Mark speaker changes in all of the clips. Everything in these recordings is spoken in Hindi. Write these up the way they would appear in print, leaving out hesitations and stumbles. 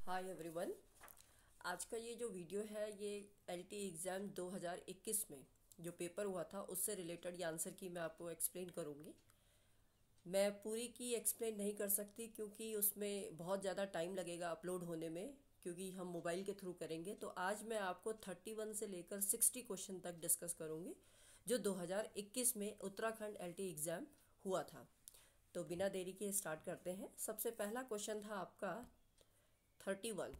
Speaker 1: Hi everyone. आज का ये जो वीडियो है ये एलटी एग्ज़ाम 2021 में जो पेपर हुआ था उससे रिलेटेड ये आंसर की मैं आपको एक्सप्लेन करूँगी। मैं पूरी की एक्सप्लेन नहीं कर सकती क्योंकि उसमें बहुत ज़्यादा टाइम लगेगा अपलोड होने में, क्योंकि हम मोबाइल के थ्रू करेंगे। तो आज मैं आपको 31 से लेकर 60 क्वेश्चन तक डिस्कस करूँगी जो 2021 में उत्तराखंड एलटी एग्ज़ाम हुआ था। तो बिना देरी के स्टार्ट करते हैं। सबसे पहला क्वेश्चन था आपका 31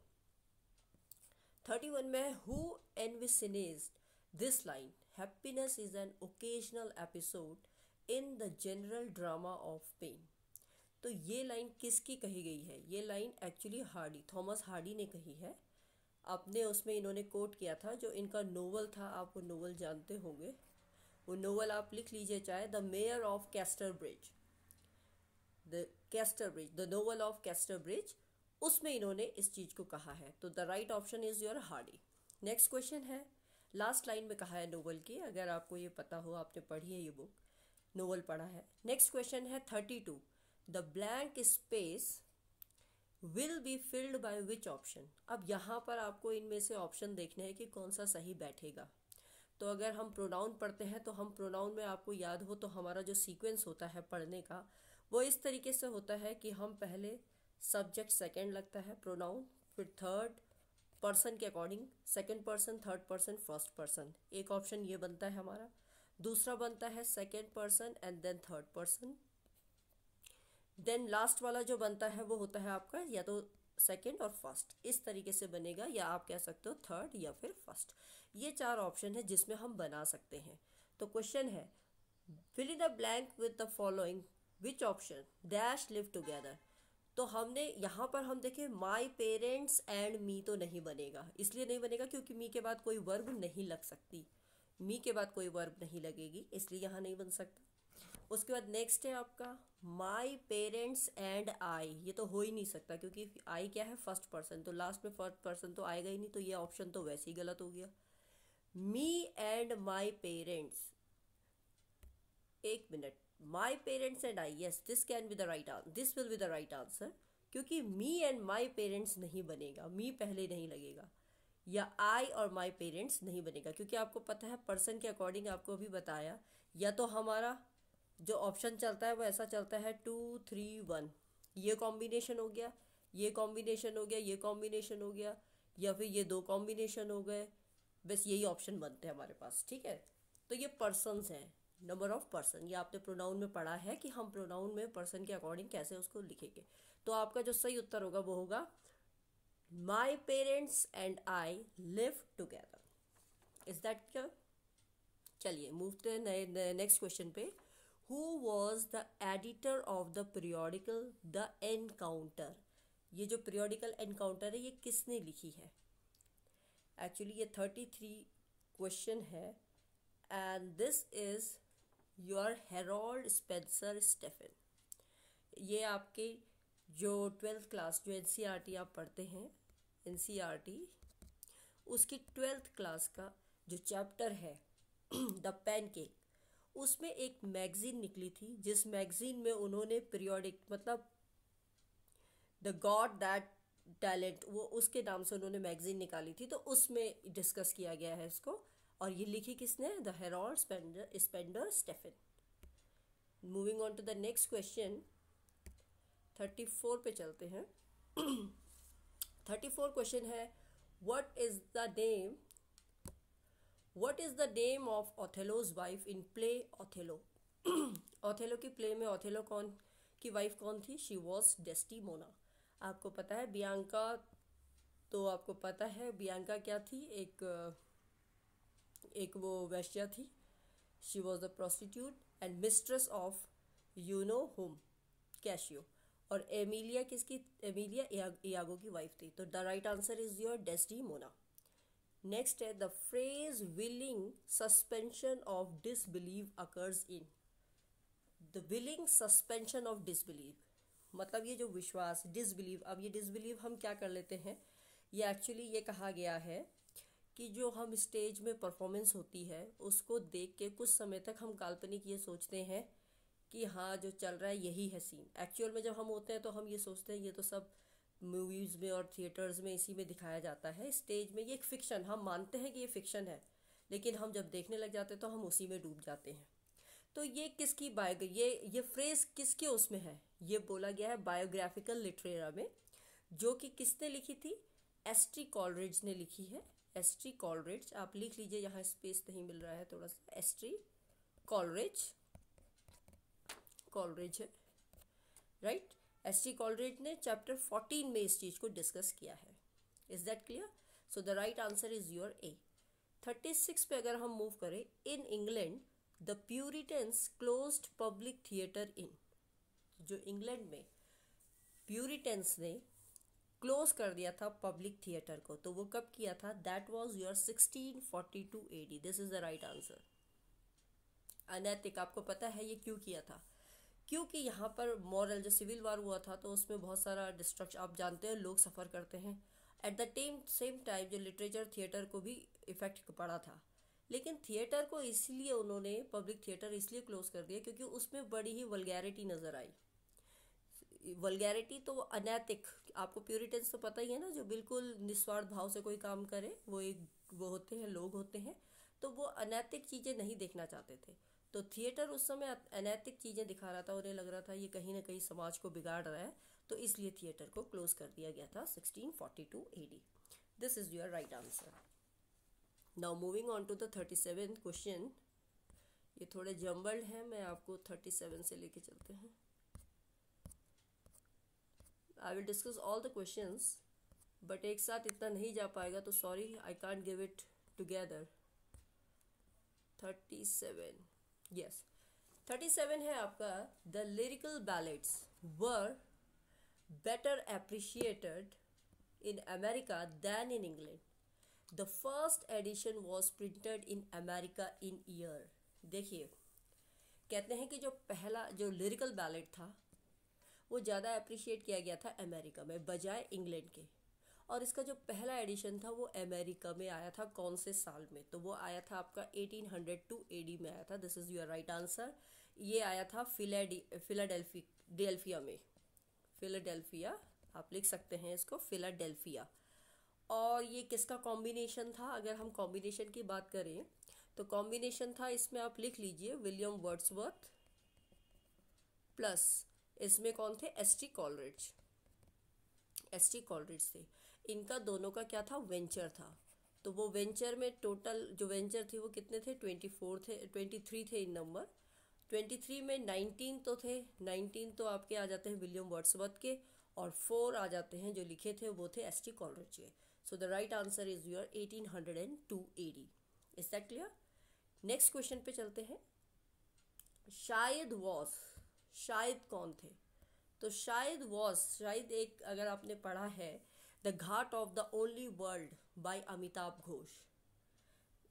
Speaker 1: 31 में who envisaged this line, happiness is an occasional episode in the general drama of pain. तो ये लाइन किसकी कही गई है? ये लाइन एक्चुअली थॉमस हार्डी ने कही है। अपने उसमें इन्होंने कोट किया था, जो इनका नोवेल था, आप वो नोवेल जानते होंगे। वो नोवेल आप लिख लीजिए चाहे, the mayor of castor bridge, the novel of castor bridge, उसमें इन्होंने इस चीज को कहा है। तो the right option is your Hardy. Next question है, लास्ट लाइन में कहा है नोवेल की, अगर आपको ये पता हो, आपने पढ़ी है ये बुक, नोवेल पढ़ा है। नेक्स्ट क्वेश्चन है 32, the blank space will be filled by which option. अब यहाँ पर आपको इनमें से ऑप्शन देखने हैं कि कौन सा सही बैठेगा। तो अगर हम प्रोनाउन पढ़ते हैं तो हम प्रोनाउन में, आपको याद हो तो, हमारा जो सीक्वेंस होता है पढ़ने का वो इस तरीके से होता है कि हम पहले सब्जेक्ट सेकंड लगता है प्रोनाउन, फिर थर्ड पर्सन के according second person, third person, first person. एक ऑप्शन ये बनता है हमारा। दूसरा बनता है second person and then third person. Then last वाला जो बनता है वो होता है आपका या तो सेकंड और फर्स्ट, इस तरीके से बनेगा, या आप कह सकते हो थर्ड या फिर फर्स्ट। ये चार ऑप्शन है जिसमें हम बना सकते हैं। तो क्वेश्चन है, fill in the blank with the following, which option dash live together. तो हमने यहाँ पर हम देखें माई पेरेंट्स एंड मी तो नहीं बनेगा, इसलिए नहीं बनेगा क्योंकि मी के बाद कोई वर्ब नहीं लग सकती, मी के बाद कोई वर्ब नहीं लगेगी, इसलिए यहाँ नहीं बन सकता। उसके बाद नेक्स्ट है आपका माई पेरेंट्स एंड आई, ये तो हो ही नहीं सकता क्योंकि आई क्या है, फर्स्ट पर्सन, तो लास्ट में फर्स्ट पर्सन तो आएगा ही नहीं, तो ये ऑप्शन तो वैसे ही गलत हो गया। मी एंड माई पेरेंट्स, एक minute, my parents and I, yes this can be the right answer, this will be the right answer, क्योंकि मी एंड माई पेरेंट्स नहीं बनेगा, मी पहले नहीं लगेगा, या आई और माई पेरेंट्स नहीं बनेगा, क्योंकि आपको पता है पर्सन के अकॉर्डिंग आपको अभी बताया, या तो हमारा जो ऑप्शन चलता है वो ऐसा चलता है 2 3 1, ये कॉम्बिनेशन हो गया, ये कॉम्बिनेशन हो गया, ये कॉम्बिनेशन हो गया, या फिर ये दो कॉम्बिनेशन हो गए, बस यही ऑप्शन बनते हैं हमारे पास। ठीक है, तो ये पर्सन्स हैं, नंबर ऑफ पर्सन। ये आपने प्रोनाउन में पढ़ा है कि हम प्रोनाउन में पर्सन के अकॉर्डिंग कैसे उसको लिखेंगे। तो आपका जो सही उत्तर होगा वो होगा my parents and I live together. Is that clear? चलिए मूव नए नेक्स्ट क्वेश्चन पे। Who was the editor of the periodical the encounter. ये जो पीरियोडिकल एनकाउंटर है ये किसने लिखी है? एक्चुअली ये 33 क्वेश्चन है and this is your Harold Spencer Stephen. ये आपके जो 12th क्लास जो एनसीईआरटी आप पढ़ते हैं, एनसीईआरटी उसकी 12th क्लास का जो चैप्टर है द पैनकेक, उसमें एक मैगजीन निकली थी जिस मैगजीन में उन्होंने पीरियोडिक मतलब द गॉड दैट टैलेंट, वो उसके नाम से उन्होंने मैगजीन निकाली थी, तो उसमें डिस्कस किया गया है इसको। और ये लिखी किसने? The Harold Spender Stephen. Moving on to the next question, 34 पे चलते हैं। 34 क्वेश्चन है, what is the name of Othello's wife in play Othello. Othello की प्ले में ओथेलो की वाइफ कौन थी? She was Desdemona. आपको पता है बियांका, तो आपको पता है बियांका क्या थी? एक वो वैश्या थी। She was the prostitute and mistress of you know home, Cassio. और एमिलिया किसकी? एमिलिया इयागो की वाइफ थी। तो the right answer is your Desdemona. Next है, the phrase willing suspension of disbelief occurs in. The willing suspension of disbelief मतलब ये जो विश्वास, डिसबिलीव, अब ये डिसबिलीव हम क्या कर लेते हैं, ये एक्चुअली ये कहा गया है कि जो हम स्टेज में परफॉर्मेंस होती है उसको देख के कुछ समय तक हम काल्पनिक ये सोचते हैं कि हाँ जो चल रहा है यही है सीन। एक्चुअल में जब हम होते हैं तो हम ये सोचते हैं ये तो सब मूवीज़ में और थिएटर्स में इसी में दिखाया जाता है। स्टेज में ये एक फिक्शन, हम मानते हैं कि ये फिक्शन है, लेकिन हम जब देखने लग जाते हैं तो हम उसी में डूब जाते हैं। तो ये किसकी बायो ये फ्रेज किसके उसमें है, ये बोला गया है बायोग्राफिकल लिटरेचर में, जो कि किसने लिखी थी, एस.टी. कॉलरिज ने लिखी है। एस.टी. कॉलरिज, आप लिख लीजिए, यहाँ स्पेस नहीं मिल रहा है थोड़ा सा, एस.टी. कॉलरिज, कॉलरिज है राइट। एस.टी. कॉलरिज ने चैप्टर 14 में इस चीज़ को डिस्कस किया है। Is that clear? So the right answer is your A. 36 पे अगर हम मूव करें, in England the Puritans closed public theatre in, जो इंग्लैंड में प्यूरिटन्स ने क्लोज कर दिया था पब्लिक थिएटर को, तो वो कब किया था? That was your 1642 AD। This is the right answer. अनैतिक, आपको पता है ये क्यों किया था? क्योंकि यहाँ पर मॉरल, जो सिविल वार हुआ था तो उसमें बहुत सारा डिस्ट्रक्शन, आप जानते हैं, लोग सफ़र करते हैं। एट द सेम टाइम जो लिटरेचर थिएटर को भी इफ़ेक्ट पड़ा था, लेकिन थिएटर को इसलिए उन्होंने, पब्लिक थिएटर इसलिए क्लोज कर दिया क्योंकि उसमें बड़ी ही वल्गैरिटी नज़र आई। वल्गैरिटी तो अनैतिक, आपको प्यूरिटन्स तो पता ही है ना, जो बिल्कुल निस्वार्थ भाव से कोई काम करे, वो होते हैं, लोग होते हैं, तो वो अनैतिक चीज़ें नहीं देखना चाहते थे। तो थिएटर उस समय अनैतिक चीज़ें दिखा रहा था, उन्हें लग रहा था ये कहीं ना कहीं समाज को बिगाड़ रहा है, तो इसलिए थिएटर को क्लोज कर दिया गया था 1642 AD। This is your right answer. Now moving on to the 37th question. ये थोड़े जम्बल्ड हैं, मैं आपको 37 से लेके चलते हैं। I will discuss all the questions, but एक साथ इतना नहीं जा पाएगा, तो sorry, I can't give it together. 37, yes, 37 है आपका, the lyrical ballads were better appreciated in America than in England. The first edition was printed in America in year. देखिए, कहते हैं कि जो पहला जो लिरिकल बैलेड था वो ज़्यादा अप्रिशिएट किया गया था अमेरिका में बजाय इंग्लैंड के, और इसका जो पहला एडिशन था वो अमेरिका में आया था कौन से साल में? तो वो आया था आपका 1802 AD में आया था। This is your right answer. ये आया था फिलाडेल्फिया में। फिलाडेल्फिया, आप लिख सकते हैं इसको, फिलाडेल्फिया। और ये किसका कॉम्बिनेशन था? अगर हम कॉम्बिनेशन की बात करें तो कॉम्बिनेशन था, इसमें आप लिख लीजिए, विलियम वर्ड्सवर्थ प्लस इसमें कौन थे? एस.टी. कॉलरिज। एस.टी. कॉलरिज थे। इनका दोनों का क्या था? वेंचर था। तो वो वेंचर में टोटल जो वेंचर थे वो कितने थे? 24 थे, 23 थे इन नंबर। 23 में 19 तो थे, 19 तो आपके आ जाते हैं विलियम वर्ड्सवर्थ के, और 4 आ जाते हैं जो लिखे थे वो थे एस.टी. कॉलरिज के। सो the right answer is your 1802 AD। Is that clear? Next question पे चलते हैं। शायद वॉज, शायद कौन थे? तो शायद वॉज, शायद एक, अगर आपने पढ़ा है the ghat of the only world by Amitav Ghosh.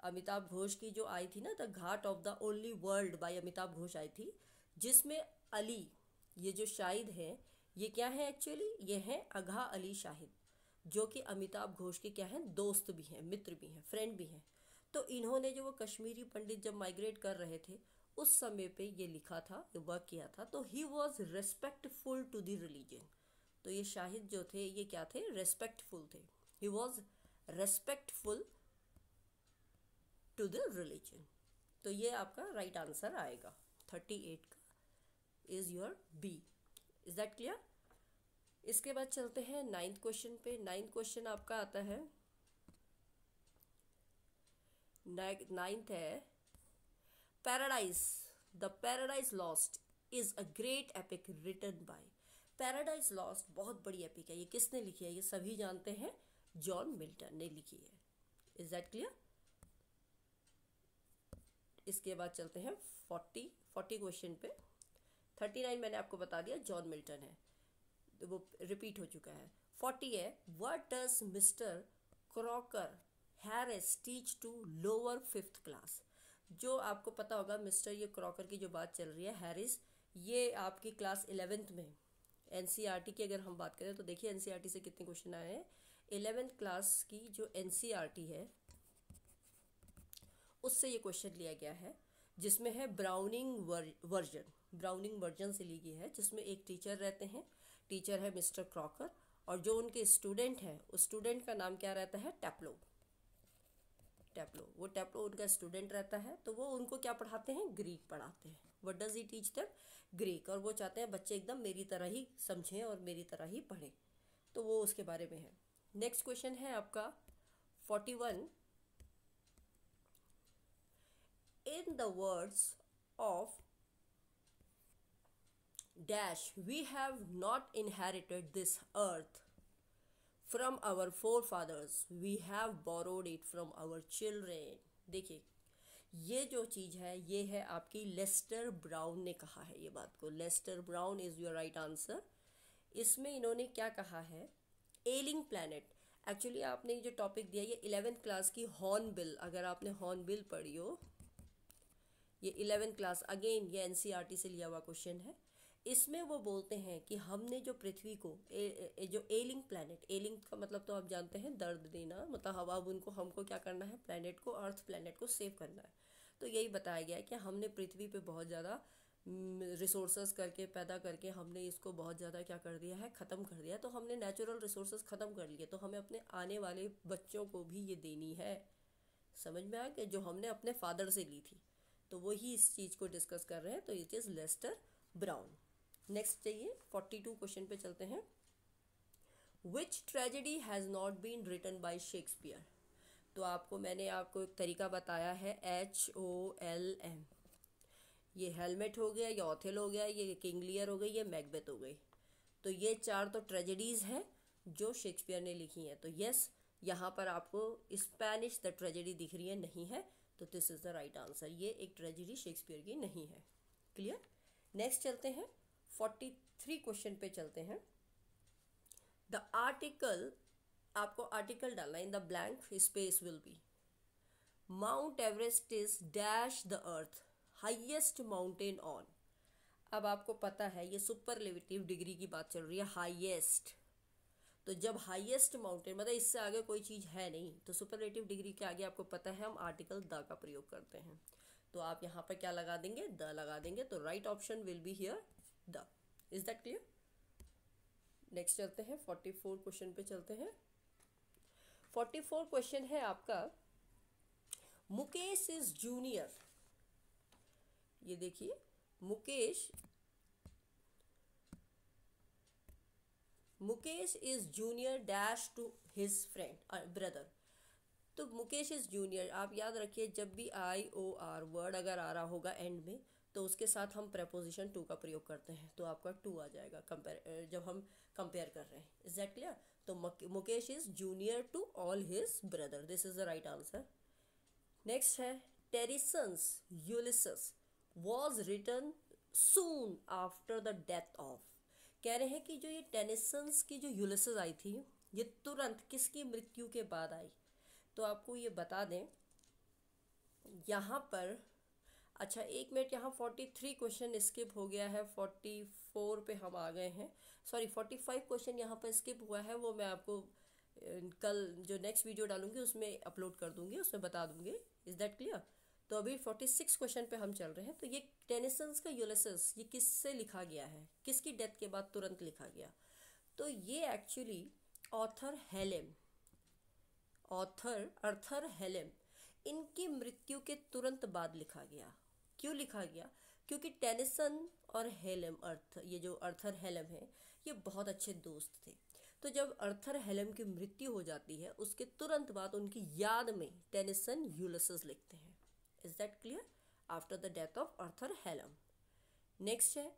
Speaker 1: Amitav Ghosh की जो आई थी ना, the ghat of the only world by Amitav Ghosh आई थी, जिसमें अली, ये जो शाहिद हैं, ये क्या है एक्चुअली? ये हैं अघा अली शाहिद, जो कि अमिताभ घोष के क्या हैं? दोस्त भी हैं, मित्र भी हैं, फ्रेंड भी हैं। तो इन्होंने जो वो कश्मीरी पंडित जब माइग्रेट कर रहे थे उस समय पे ये लिखा था, वर्क किया था। तो he was respectful to the religion. तो ये शाहिद जो थे ये क्या थे? रेस्पेक्टफुल थे। He was respectful to the religion. तो ये आपका राइट आंसर आएगा। 38 का is your B. Is that clear? इसके बाद चलते हैं 9th क्वेश्चन पे। 9th क्वेश्चन आपका आता है, 9th है, Paradise, the Paradise Lost is a great epic written by. Paradise Lost बहुत बड़ी एपिक है। ये किसने लिखी है? ये सभी जानते हैं, जॉन मिल्टन ने लिखी है। Is that clear? इसके बाद चलते हैं 40 क्वेश्चन पे। 39 मैंने आपको बता दिया, जॉन मिल्टन है, तो वो रिपीट हो चुका है। 40 है, what does mister Crocker Harris teach to lower 5th class. जो आपको पता होगा, मिस्टर ये क्रॉकर की जो बात चल रही है, हैरिस, ये आपकी क्लास 11th में एनसीईआरटी की अगर हम बात करें तो देखिए एनसीईआरटी से कितने क्वेश्चन आए हैं। 11th क्लास की जो एनसीईआरटी है उससे ये क्वेश्चन लिया गया है, जिसमें है ब्राउनिंग वर्जन, ब्राउनिंग वर्जन से ली गई है, जिसमें एक टीचर रहते हैं, टीचर है मिस्टर क्रॉकर, और जो उनके स्टूडेंट हैं उस स्टूडेंट का नाम क्या रहता है? टैप्लो। टैप्लो, वो टैप्लो उनका स्टूडेंट रहता है, तो वो उनको क्या पढ़ाते हैं? ग्रीक पढ़ाते हैं। What does he teach them? Greek. और वो चाहते हैं बच्चे एकदम मेरी तरह ही समझें और मेरी तरह ही पढ़ें, तो वो उसके बारे में है। नेक्स्ट क्वेश्चन है आपका 41। In the words of dash we have not inherited this earth from our forefathers, we have borrowed it from our children। देखिए ये जो चीज़ है ये है आपकी लेस्टर ब्राउन ने कहा है ये बात को। Lester Brown is your right answer. इसमें इन्होंने क्या कहा है? Ailing planet. एक्चुअली आपने जो टॉपिक दिया ये 11th क्लास की हॉर्नबिल, अगर आपने हॉर्नबिल पढ़ी हो, ये 11th क्लास, अगेन ये एनसीईआरटी से लिया हुआ क्वेश्चन है। इसमें वो बोलते हैं कि हमने जो पृथ्वी को जो एलिंग प्लैनेट, एलिंग का मतलब तो आप जानते हैं दर्द देना, मतलब हवा उनको हमको क्या करना है? प्लैनेट को, अर्थ प्लैनेट को सेव करना है। तो यही बताया गया है कि हमने पृथ्वी पे बहुत ज़्यादा रिसोर्सेज करके पैदा करके हमने इसको बहुत ज़्यादा क्या कर दिया है? ख़त्म कर दिया। तो हमने नेचुरल रिसोर्सेज ख़त्म कर लिए, तो हमें अपने आने वाले बच्चों को भी ये देनी है। समझ में आ गया? जो हमने अपने फादर से ली थी, तो वही इस चीज़ को डिस्कस कर रहे हैं। तो it is Lester Brown. Next चाहिए 42 क्वेश्चन पे चलते हैं। Which tragedy has not been written by Shakespeare. तो मैंने आपको एक तरीका बताया है, HOLM। ये हेलमेट हो गया, ये ऑथेल हो गया, ये किंग लियर हो गई, ये मैकबेथ हो गई। तो ये 4 तो ट्रेजेडीज़ हैं जो शेक्सपियर ने लिखी हैं। तो यस, यहाँ पर आपको स्पेनिश द ट्रेजेडी दिख रही है, नहीं है, तो this is the right answer. ये एक ट्रेजेडी शेक्सपियर की नहीं है। क्लियर? नेक्स्ट चलते हैं 43 क्वेश्चन पे चलते हैं। द आर्टिकल, आपको आर्टिकल डालना, इन the blank space will be mount Everest is dash the earth highest mountain on. अब आपको पता है ये सुपरलेटिव डिग्री की बात चल रही है, हाईएस्ट। तो जब हाईएस्ट माउंटेन मतलब इससे आगे कोई चीज़ है नहीं, तो सुपरलेटिव डिग्री के आगे आपको पता है हम आर्टिकल द का प्रयोग करते हैं। तो आप यहाँ पर क्या लगा देंगे? द लगा देंगे। तो right option will be here the. Is that clear? Next चलते हैं 44 क्वेश्चन पे चलते हैं। 44 क्वेश्चन है आपका, मुकेश इज जूनियर। ये देखिए, Mukesh is junior dash to his friend brother. तो मुकेश इज जूनियर, आप याद रखिए जब भी IOR वर्ड अगर आ रहा होगा एंड में, तो उसके साथ हम प्रेपोजिशन टू का प्रयोग करते हैं, तो आपका टू आ जाएगा कंपेयर, जब हम कंपेयर कर रहे हैं। Is that clear? तो Mukesh is junior to all his brother, this is the right answer. Next है Tennyson's Ulysses was written soon after the death of. कह रहे हैं कि जो ये टेनिसन्स की जो यूलिसस आई थी, ये तुरंत किसकी मृत्यु के बाद आई? तो आपको ये बता दें यहाँ पर, अच्छा एक मिनट, यहाँ 43 क्वेश्चन स्किप हो गया है, 44 पे हम आ गए हैं। सॉरी 45 क्वेश्चन यहाँ पर स्किप हुआ है, वो मैं आपको कल जो नेक्स्ट वीडियो डालूंगी उसमें अपलोड कर दूंगी, उसमें बता दूंगी। Is that clear? तो अभी 46 क्वेश्चन पे हम चल रहे हैं। तो ये टेनिसन्स का यूलिसस ये किससे लिखा गया है? किसकी डेथ के बाद तुरंत लिखा गया? तो ये एक्चुअली ऑथर अर्थर हेलेम, इनकी मृत्यु के तुरंत बाद लिखा गया। क्यों लिखा गया? क्योंकि टेनिसन और हेलेम, ये जो अर्थर हेलेम है, ये बहुत अच्छे दोस्त थे। तो जब अर्थर हेलेम की मृत्यु हो जाती है, उसके तुरंत बाद उनकी याद में टेनिसन यूलिसस लिखते हैं। Is that clear? After the death of Arthur Hallam. Next है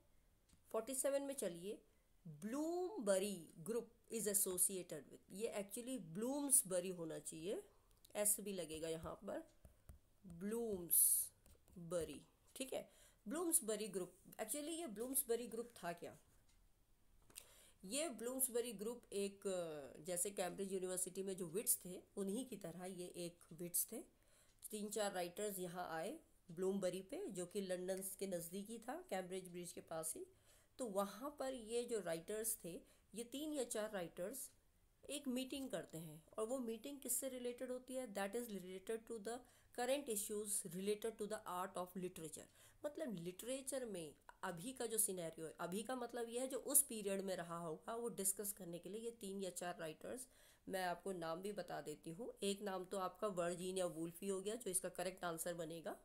Speaker 1: 47 में चलिए, Bloomsbury group is associated with. ये एक्चुअली ब्लूम्सबरी होना चाहिए, एस भी लगेगा यहाँ पर, ब्लूम्सबरी, ठीक है। ब्लूम्सबरी ग्रुप, एक्चुअली ये ब्लूम्सबरी ग्रुप था क्या? ये ब्लूम्सबरी ग्रुप एक, जैसे कैम्ब्रिज यूनिवर्सिटी में जो विट्स थे उन्हीं की तरह ये एक विट्स थे। 3-4 राइटर्स यहाँ आए ब्लूमबरी पे, जो कि लंदन के नज़दीकी था, कैम्ब्रिज ब्रिज के पास ही। तो वहाँ पर ये जो राइटर्स थे, ये 3 या 4 राइटर्स एक मीटिंग करते हैं, और वो मीटिंग किससे रिलेटेड होती है? That is related to the current issues related to the art of literature. मतलब लिटरेचर में अभी का जो सिनेरियो है, अभी का मतलब ये है जो उस पीरियड में रहा होगा, वो डिस्कस करने के लिए ये 3 या 4 राइटर्स, मैं आपको नाम भी बता देती हूँ। एक नाम तो आपका वर्जीनिया वुल्फ ही हो गया जो इसका करेक्ट आंसर बनेगा,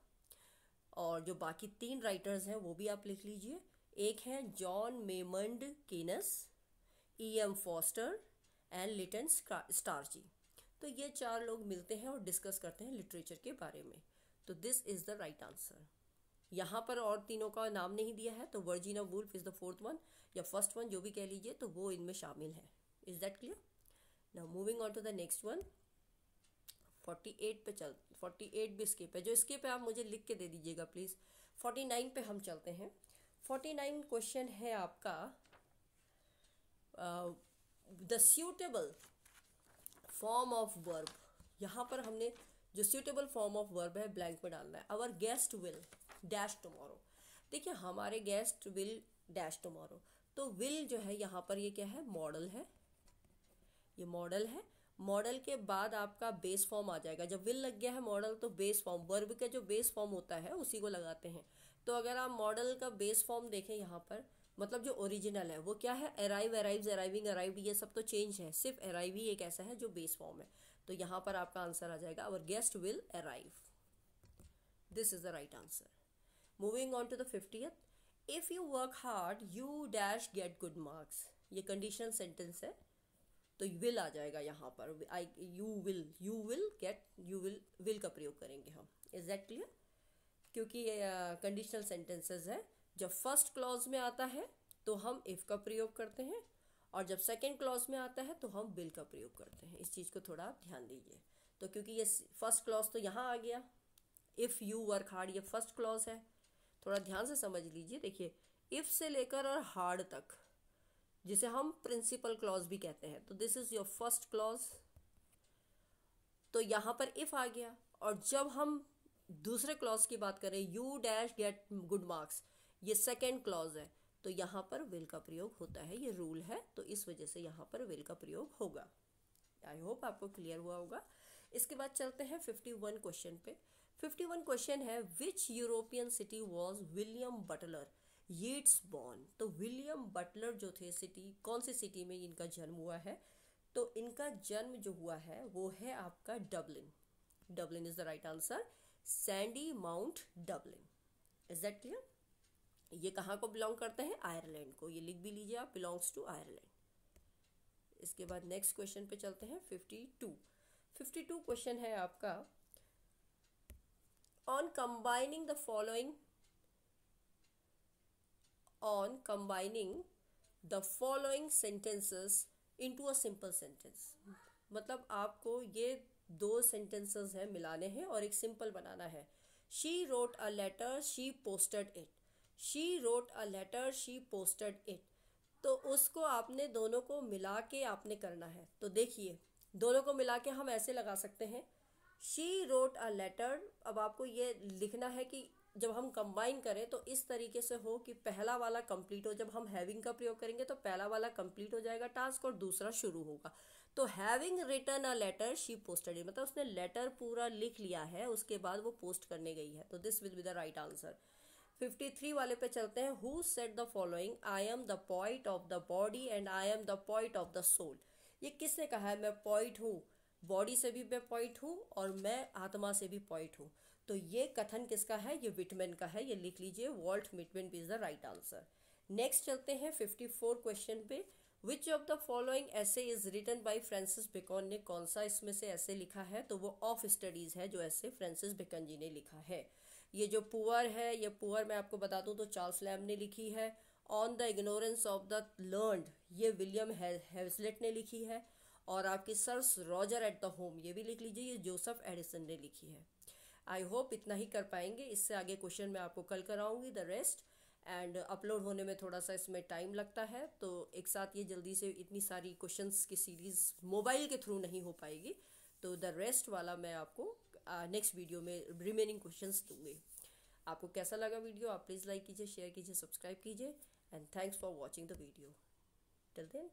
Speaker 1: और जो बाकी 3 राइटर्स हैं वो भी आप लिख लीजिए। एक है John Maynard Keynes, E.M. Forster and Lytton Strachey. तो ये 4 लोग मिलते हैं और डिस्कस करते हैं लिटरेचर के बारे में। तो this is the right answer. यहाँ पर और तीनों का नाम नहीं दिया है, तो Virginia Woolf is the 4th one या फर्स्ट वन, जो भी कह लीजिए, तो वो इनमें शामिल है। Is that clear? Now moving on to the next one. 48 पे 48 भी स्किप है, जो स्किप है आप मुझे लिख के दे दीजिएगा प्लीज़। 49 पे हम चलते हैं। 49 क्वेश्चन है आपका the suitable form of verb. यहाँ पर हमने जो सूटेबल फॉर्म ऑफ वर्ब है ब्लैंक में डालना है। Our guest will dash tomorrow. देखिए हमारे गेस्ट विल डैश टुमारो, तो विल जो है यहाँ पर ये क्या है, मॉडल है, ये मॉडल है। मॉडल के बाद आपका बेस फॉर्म आ जाएगा। जब विल लग गया है मॉडल, तो बेस फॉर्म, वर्ब का जो बेस फॉर्म होता है उसी को लगाते हैं। तो अगर आप मॉडल का बेस फॉर्म देखें यहाँ पर, मतलब जो ओरिजिनल है वो क्या है, अराइव, अराइव्स, अराइविंग, अराइव्ड, ये सब तो चेंज है, सिर्फ अराइव ही एक ऐसा है जो बेस फॉर्म है। तो यहाँ पर आपका आंसर आ जाएगा our guest will arrive. This is the right answer. Moving on to the 50th। If you work hard you dash get good marks. ये कंडीशनल सेंटेंस है, तो विल आ जाएगा यहाँ पर। You will get, you will का प्रयोग करेंगे हम। Is that clear? क्योंकि ये कंडीशनल सेंटेंसेस है। जब फर्स्ट क्लॉज में आता है तो हम इफ का प्रयोग करते हैं, और जब सेकेंड क्लॉज में आता है तो हम विल का प्रयोग करते हैं। इस चीज़ को थोड़ा आप ध्यान दीजिए। तो क्योंकि ये फर्स्ट क्लॉज तो यहाँ आ गया, इफ़ यू वर्क हार्ड, ये फर्स्ट क्लॉज है, थोड़ा ध्यान से समझ लीजिए। देखिए इफ से लेकर और हार्ड तक, जिसे हम प्रिंसिपल क्लॉज भी कहते हैं, तो this is your first clause. तो यहाँ पर इफ आ गया, और जब हम दूसरे क्लॉज की बात करें, you dash get good marks, ये सेकेंड क्लॉज है, तो यहाँ पर विल का प्रयोग होता है। ये रूल है, तो इस वजह से यहाँ पर विल का प्रयोग होगा। आई होप आपको क्लियर हुआ होगा। इसके बाद चलते हैं 51 क्वेश्चन पे। 51 क्वेश्चन है which European city was William Butler Yeats born. तो विलियम बटलर जो थे, सिटी कौन सी सिटी में इनका जन्म हुआ है, तो इनका जन्म जो हुआ है वो है आपका Dublin. Dublin is the right answer. Sandy mount Dublin. Is that clear? ये कहाँ को बिलोंग करते हैं, आयरलैंड को। ये लिख भी लीजिए आप, बिलोंग्स टू आयरलैंड। इसके बाद नेक्स्ट क्वेश्चन पे चलते हैं 52। 52 क्वेश्चन है आपका on combining the following, on combining the following sentences into a simple sentence. मतलब आपको ये 2 सेंटेंसेस हैं मिलाने हैं और एक सिंपल बनाना है। She wrote a letter she posted it. She wrote a letter she posted it. तो उसको आपने दोनों को मिला के आपने करना है। तो देखिए दोनों को मिला के हम ऐसे लगा सकते हैं, शी रोट अ लेटर। अब आपको ये लिखना है कि जब हम कंबाइन करें तो इस तरीके से हो कि पहला वाला कंप्लीट हो। जब हम हैविंग का प्रयोग करेंगे तो पहला वाला कंप्लीट हो जाएगा टास्क और दूसरा शुरू होगा। तो having written a letter she posted it, मतलब उसने लेटर पूरा लिख लिया है, उसके बाद वो पोस्ट करने गई है। तो this will be the right answer. 53 वाले पे चलते हैं। Who said the following, I am the poet of the body and I am the poet of the soul. ये किसने कहा है, मैं पोइट हूँ, बॉडी से भी मैं पोइट हूँ और मैं आत्मा से भी पोइट हूँ। तो ये कथन किसका है, ये विटमैन का है। ये लिख लीजिए, Walt Whitman is the right answer. Next चलते हैं 54 क्वेश्चन पे। Which of the following essay is written by Francis Bacon ने कौन सा इसमें से ऐसे लिखा है, तो वो ऑफ स्टडीज है जो ऐसे फ्रांसिस बेकन जी ने लिखा है। ये जो पुअर है, ये पुअर मैं आपको बता दूं तो चार्ल्स लैम्ब ने लिखी है। On the ignorance of the learned, ये विलियम हेजलेट ने लिखी है। और आपकी sirs Roger at the home, ये भी लिख लीजिए, ये जोसेफ एडिसन ने लिखी है। आई होप इतना ही कर पाएंगे। इससे आगे क्वेश्चन मैं आपको कल कराऊंगी द रेस्ट, एंड अपलोड होने में थोड़ा सा इसमें टाइम लगता है, तो एक साथ ये जल्दी से इतनी सारी क्वेश्चंस की सीरीज़ मोबाइल के थ्रू नहीं हो पाएगी। तो द रेस्ट वाला मैं आपको नेक्स्ट वीडियो में रिमेनिंग क्वेश्चंस दूंगी। आपको कैसा लगा वीडियो, आप प्लीज़ लाइक कीजिए, शेयर कीजिए, सब्सक्राइब कीजिए, and thanks for watching the video. Till then